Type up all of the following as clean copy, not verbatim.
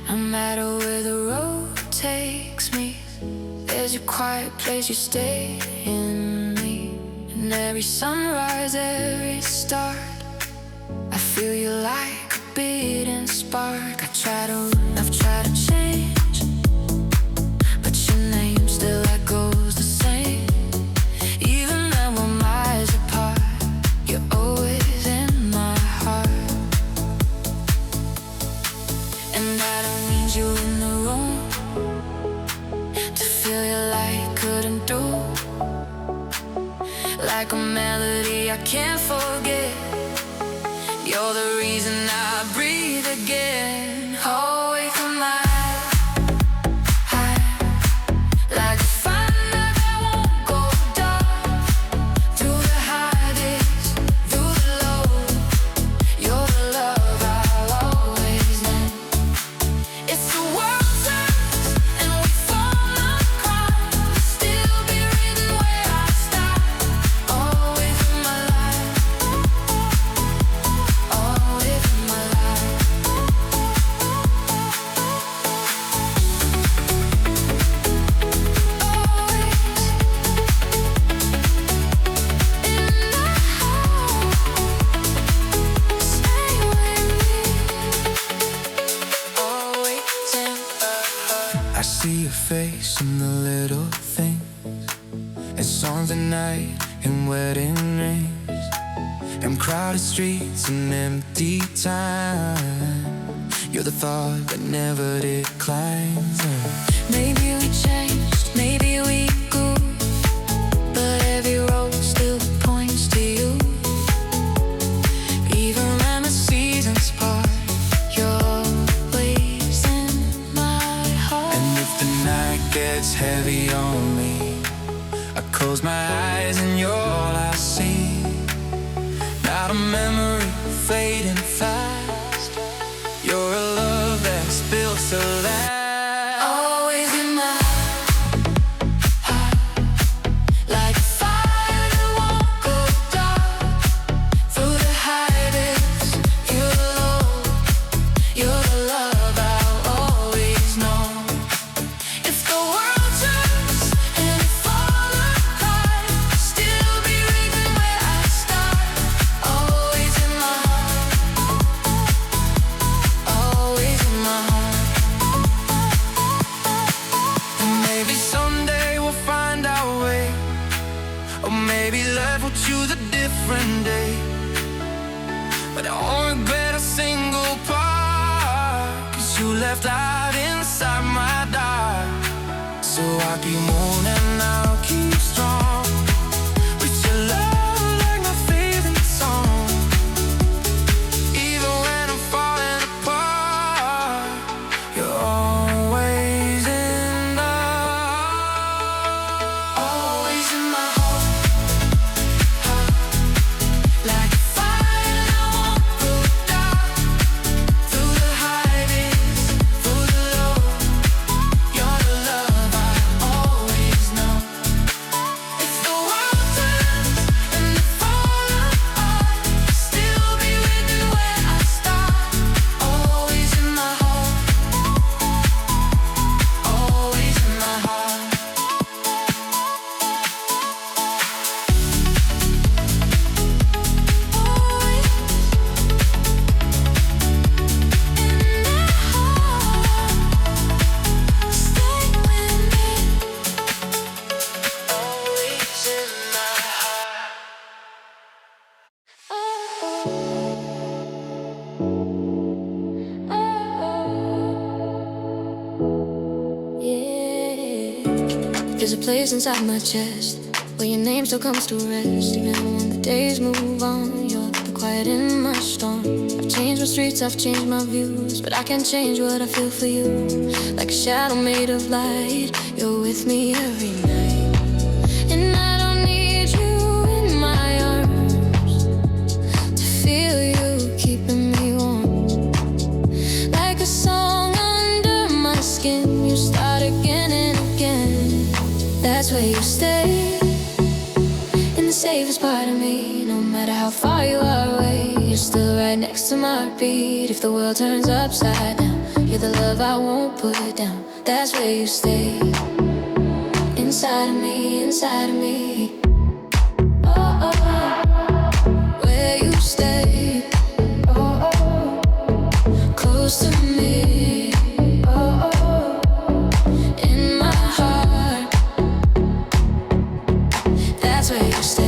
No matter where the road takes me, there's a quiet place you stay in me. And every sunrise, every start, I feel you like a beating spark. I've tried to change, but your name still echoes the same. Even when we're miles apart, you're always in my heart. And I don't need you in the room to feel your light couldn't do. Like a melody I can't forget, you're the reason I breathe again. Away from my heart, like a fire that won't go dark. Through the high days, through the low, you're the love I'll always need. It's the world turns and we fall apart, still be written where I start. Away from my life, away from my life. I see your face in the little things, in songs at night, in wedding rings, in crowded streets and empty time. You're the thought that never declines. Maybe we changed, maybe we grew, but every road still points to you. Even when the seasons part, you're always in my heart. And if the night gets heavy on me, I close my eyes and you're all I see. Not a memory fading fast, you're a love that's built to last. Always in my heart, like a fire that won't go dark. Through the high days, you're the low, you're the love I'll always know. If the world turns and we fall apart, still be written where I start. Always in my heart, always in my heart. And maybe someday we'll find our way, or maybe life will choose a different day. But I won't regret a single part, 'cause you left light inside my dark. So I'll keep moving, I'll keep strong, with your love like my favorite song. Even when I'm falling apart, you're always in the heart. Always in my heart, like a fire that won't go dark. Through the high days, through the low, you're the love I always know. If the world turns and we fall apart, still be written where I start. Always in my heart, always in my heart. There's a place inside my chest where your name still comes to rest. Even when the days move on, you're the quiet in my storm. I've changed my streets, I've changed my views, but I can't change what I feel for you. Like a shadow made of light, you're with me every night. And I don't need you in my arms to feel you keeping me warm. Like a song under my skin, you start again and again. That's where you stay, in the safest part of me. No matter how far you are away, you're still right next to my heartbeat. If the world turns upside down, you're the love I won't put down. That's where you stay. Inside of me, inside of me. Oh, oh, oh. Where you stay. Oh, oh. Close to me. Oh, oh. In my heart. That's where you stay.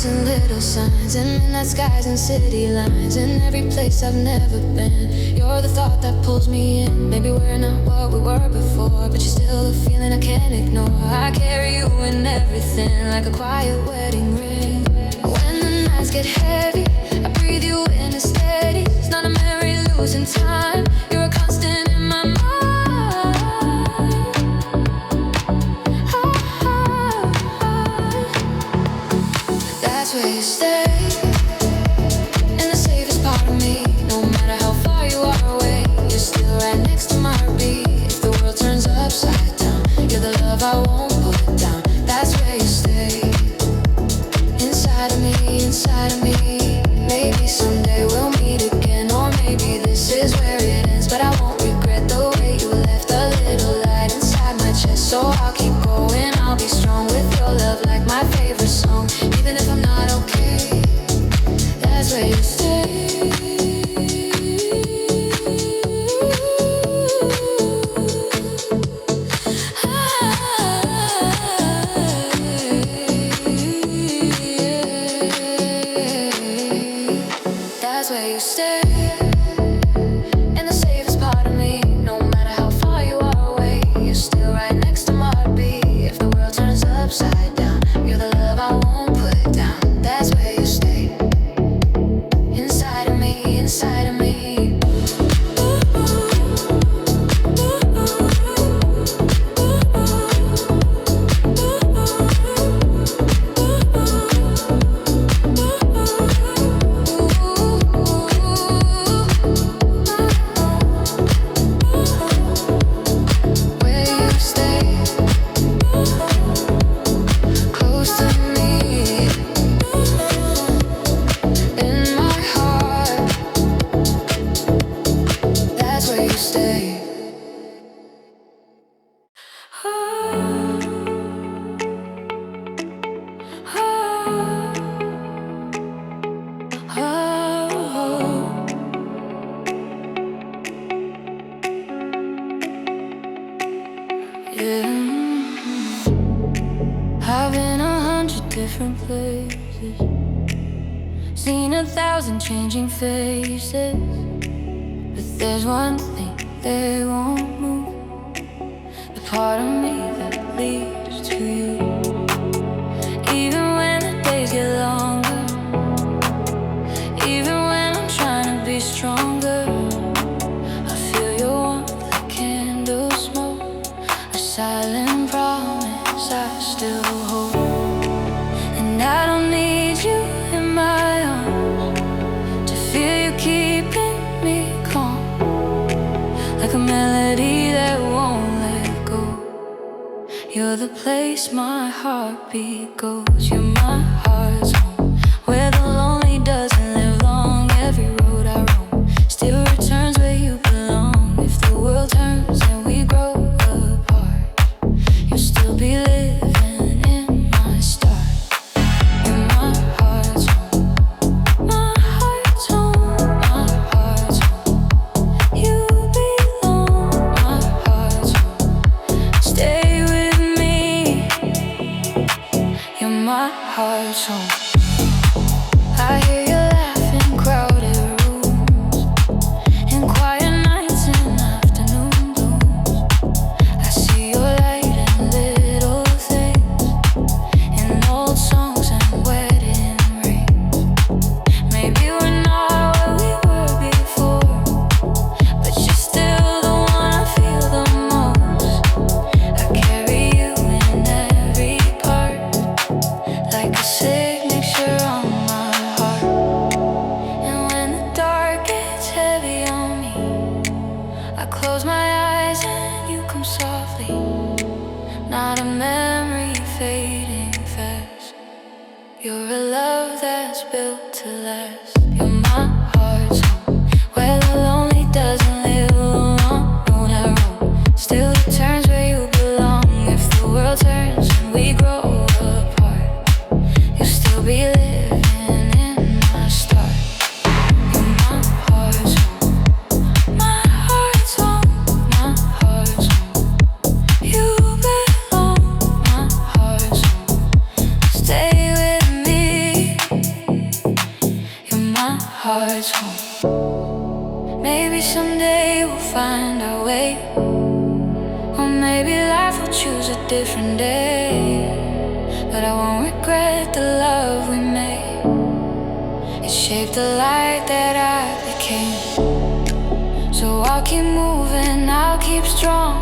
And little signs and midnight skies and city lines, in every place I've never been. You're the thought that pulls me in. Maybe we're not what we were before, but you're still a feeling I can't ignore. I carry you in everything like a quiet wedding ring. When the nights get heavy, I breathe you in and steady. It's not a memory losing time. You're a constant in my mind. That's where you stay, in the safest part of me. No matter how far you are away, you're still right next to my heartbeat. If the world turns upside down, you're the love I won't put down. That's where you stay, inside of me, inside of me. Maybe someday we'll meet again, or maybe this is where it ends. But I won't regret the way you left a little light inside my chest. So I'll keep going, I'll be strong with your love like my favorite song. Even if I'm not okay, that's where you stay. That's where you stay, in the safest part of me. No matter how far you are away, you're still right next to my heartbeat. If the world turns upside down, you're the love I won't put down. That's where you stay, inside of me, inside of me. I've been 100 different places, seen 1,000 changing faces, but there's one thing they won't move, the part of me that leads to you. Even when the days get longer, even when I'm trying to be stronger, I feel your warmth like candle smoke, a silent promise I still hold. And I don't need you in my arms to feel you keeping me calm, like a melody that won't let go. You're the place my heartbeat goes. You're my heart's home, where the lonely doesn't live long. Every road I roam still returns where you belong. If the world turns and we grow apart, you'll still be living in my stars. You're my heart's home, my heart's home, my heart's home. You belong, my heart's home. Stay with me. You're my heart's home. I hear you laugh in crowded rooms, in quiet nights and afternoon blooms. I see your light in little things, in old songs and wedding rings. Maybe we're not what we were before, but you're still the one I feel the most. I carry you in every part. not a memory fading fast. You're a love that's built to last. You're my heart's home, where the lonely doesn't live alone. No, that road still returns where you belong. If the world turns and we grow apart, you'll still be living in my start. You're my heart's home, my heart's home, my heart's home. You belong, my heart's home. Stay with me. You're my heart's home. Maybe someday we'll find our way, or maybe life will choose a different day. But I won't regret the love we made. It shaped the light that I became. So I'll keep moving, I'll keep strong,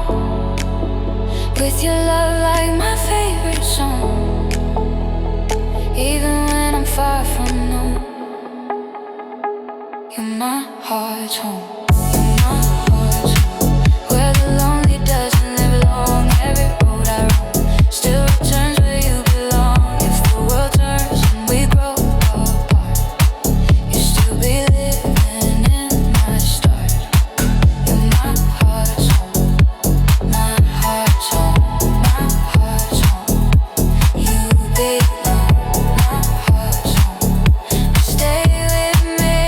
with your love like my favorite song. Even when I'm far from home, you're my heart's home. You're my heart's home, where the lonely doesn't live alone. Every road I roam still returns where you belong. If the world turns and we grow apart, you'll still be living in my start. You're my heart's home, my heart's home, my heart's home. You belong, my heart's home. Stay with me.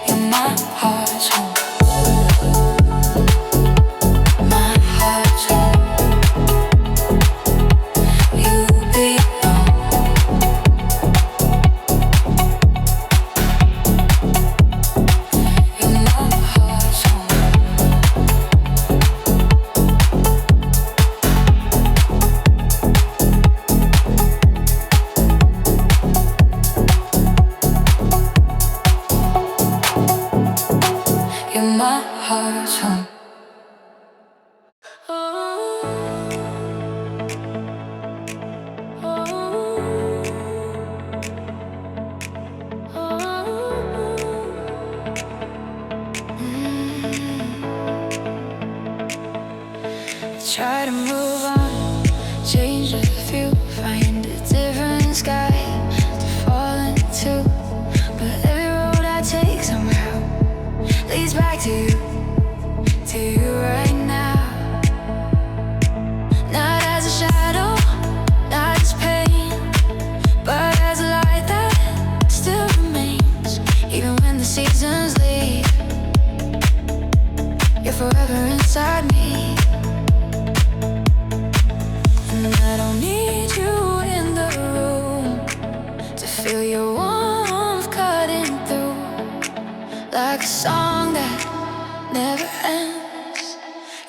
You're my heart's home, my heart's home. You belong. You're my heart's home. You're my heart's home. Try to move on, change a few, find a different sky to fall into. But every road I take somehow leads back to you right now. Not as a shadow, not as pain, but as a light that still remains. Even when the seasons leave, you're forever inside me. And I don't need you in the room to feel your warmth cutting through, like a song that never ends.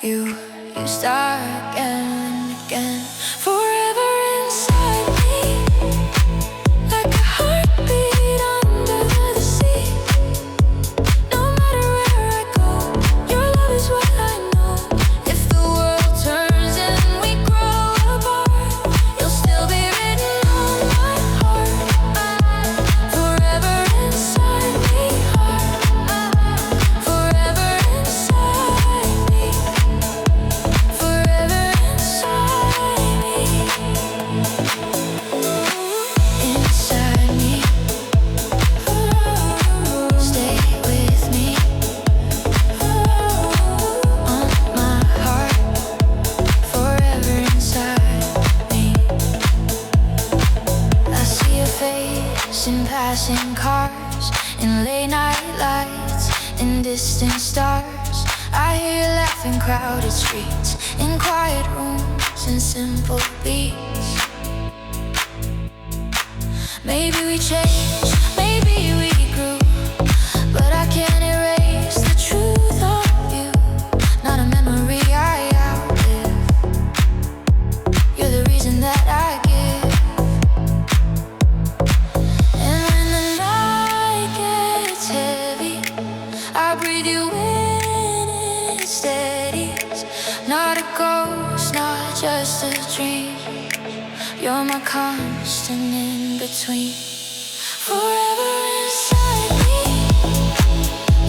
You start again and again. Forever inside me, like a heartbeat under the sea. No matter where I go, your love is what I know. If the world turns and we grow apart, you'll still be written on my heart. Forever inside me, heart. Forever inside me. Forever inside me. Inside me. Stay with me. On my heart. Forever inside me. I see your face in passing cars, in late night lights, in distant stars. I hear you laugh in crowded streets, in quiet rooms, in simple beats. Maybe we changed, maybe we grew, but I can't erase the truth of you. Not a memory I outlive. You're the reason that I give. And when the night gets heavy, I breathe you in, it steadies. Not a ghost, not just a dream. You're my constant in between. Forever inside me,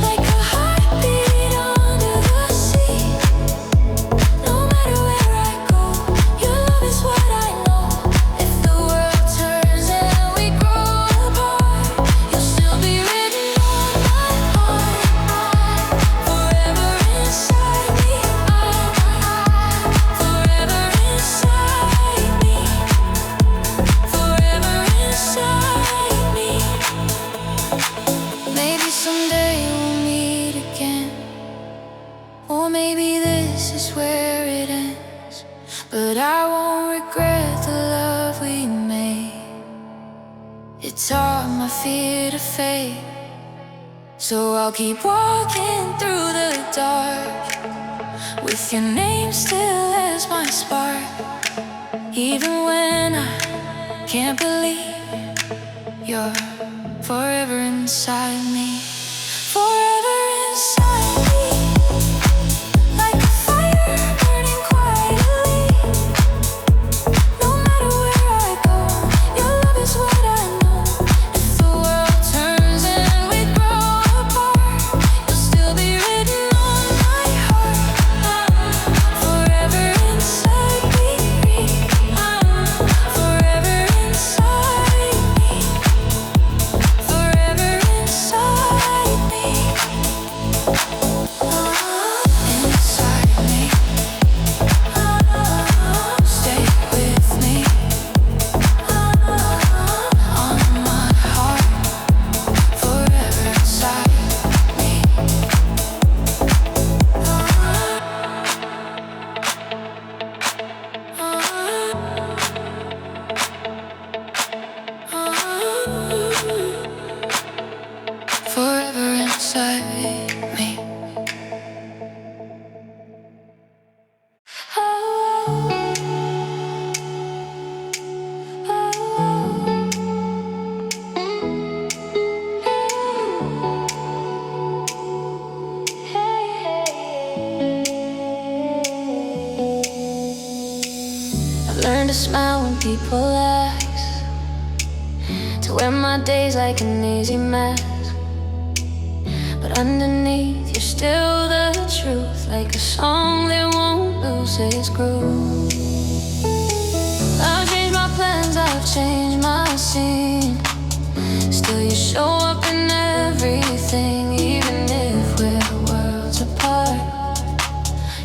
like a heartbeat under the sea. No matter where but I won't regret the love we made. It taught my fear to fade, so I'll keep walking through the dark with your name still as my spark. Even when I can't believe you're forever inside me. Forever inside me, like a fire burning quietly. No matter where I go, your love is what I know. If the world turns and we grow apart, you'll still be written on my heart. Forever inside me, forever inside me, forever inside me, inside me. Stay with me on my heart. Forever inside me. Forever inside me. I've learned to smile when people ask, to wear my days like an easy mask. But underneath, you're still the truth, like a song that won't lose its groove. I've changed my plans, I've changed my scene. Still you show up in everything, even if we're worlds apart.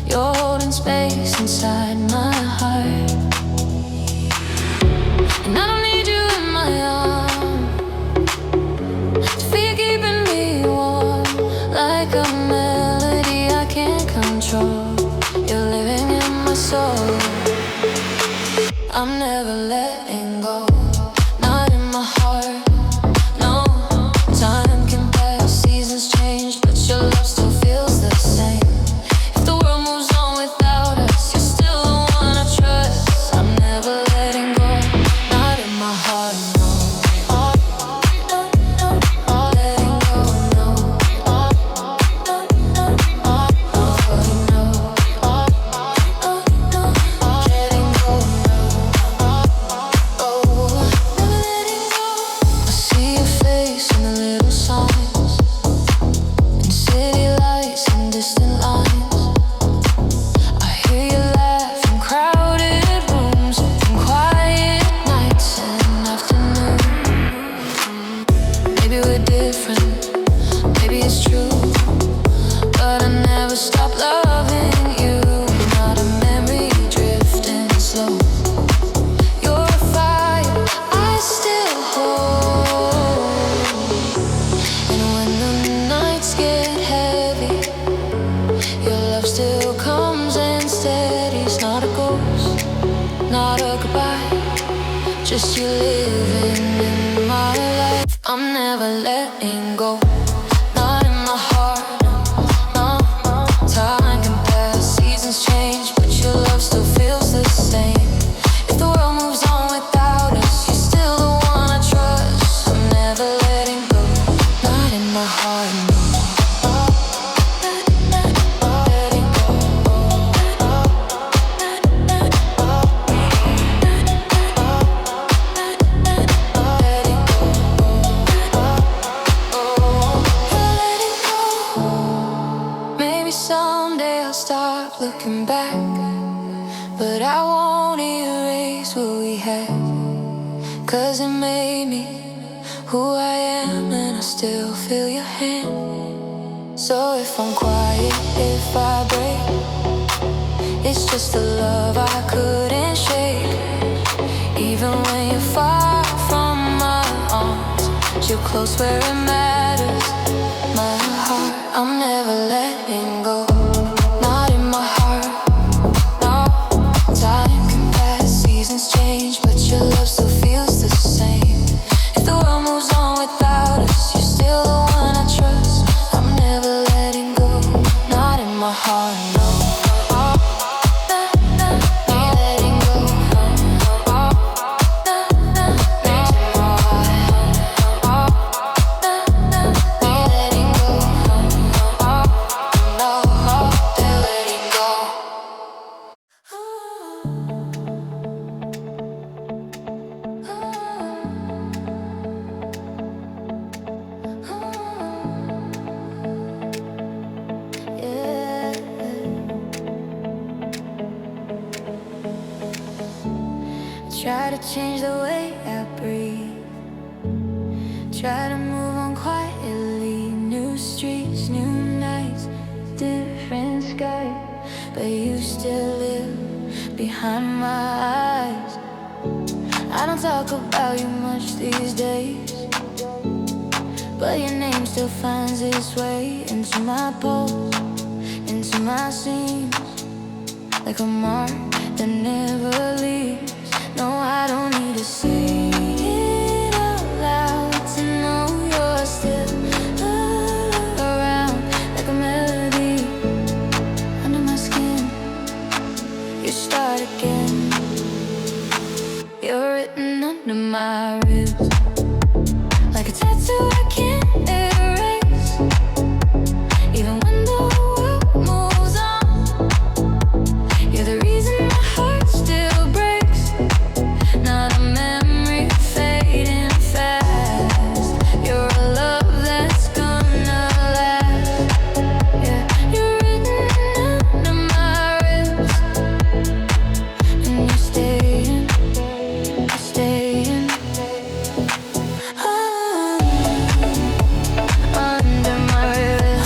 You're holding space inside my heart, and I don't need you in my arms to feel keeping me warm, like a melody I can't control. You're living in my soul. I'm never letting go, not in my heart. No, time can pass, seasons change, but your love still feels the same. If the world moves on without us, you're still the one I trust. I'm never letting go, not in my heart. No, letting go, no. Letting go, never letting go. I see your face in the little signs, in city lights and distant lines. I hear you laugh in crowded rooms, in quiet nights and afternoons. Maybe we're different, maybe it's true, but I never stop loving you. Not a memory drifting slow. You're a fire I still hold, and when the nights get heavy, your love still comes and steadies. Not a ghost, not a goodbye, just you living in my life. I'm never letting go, not in my heart. No, time can pass, seasons change, but your love still feels the same. If the world moves on without us, you're still the one I trust. I'm never letting go, not in my heart. No. Letting go. Letting go. Maybe someday I'll stop looking back, but I won't erase what we had, 'cause it made me who I am, and I still feel your hand. So if I'm quiet, if I break, it's just the love I couldn't shake. Even when you're far from my arms, you're close where it matters. My heart, I'm never letting go, not in my heart. No, time Yeah. Try to change the way I breathe. Try to move on quietly. New streets, new nights, different sky. But you still live behind my eyes. I don't talk about you much these days, but your name still finds its way into my posts, into my scenes, like a mark that never leaves. No, I don't need to say it out loud to know you're still around, like a melody under my skin. You start again. You're written under my ribs, like a tattoo I can't erase. Even when the world moves on, you're the reason my heart still breaks. Not a memory fading fast. You're a love that's gonna last. Yeah, you're written under my ribs, and you're staying, staying. Under my ribs,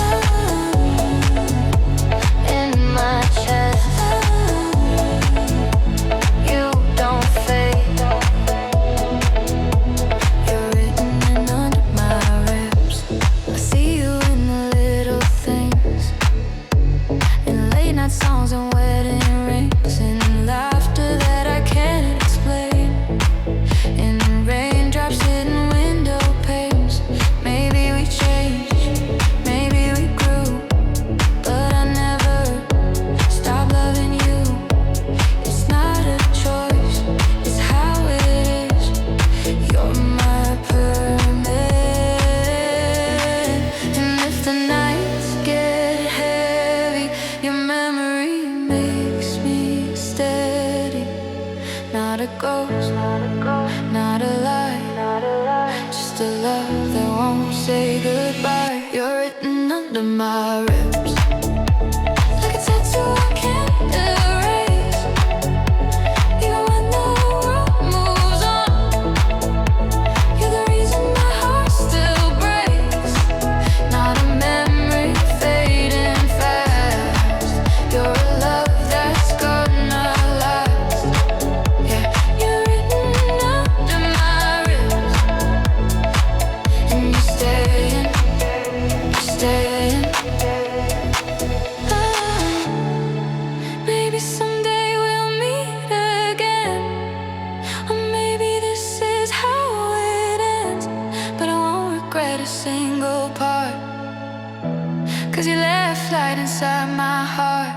in my chest. You don't fade. You're written in under my ribs. I see you in the little things, in late night songs and wedding rings, in laughter that I can't explain, in raindrops hitting window panes. Maybe we changed, maybe we grew, but I never stopped loving you. It's not a choice, it's how it is. You're my permit. And if the nights get heavy, your memory makes me steady. Not a ghost, not a lie, just a love that won't say goodbye. You're written under my ribs, like a tattoo I can't erase. Even when the world moves on, you're the reason my heart still breaks. Not a memory fading fast. You're a love that's gonna last. Yeah, you're written under my ribs, and you're staying, staying. Maybe someday we'll meet again, or maybe this is how it ends. But I won't regret a single part, 'cause you left light inside my heart.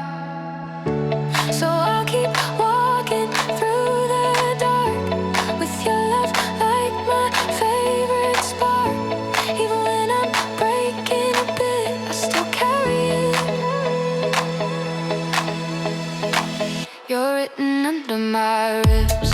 So I'll keep walking through the dark, with your love like my favorite spark. Even when I'm breaking a bit, I still carry it. You're written under my ribs.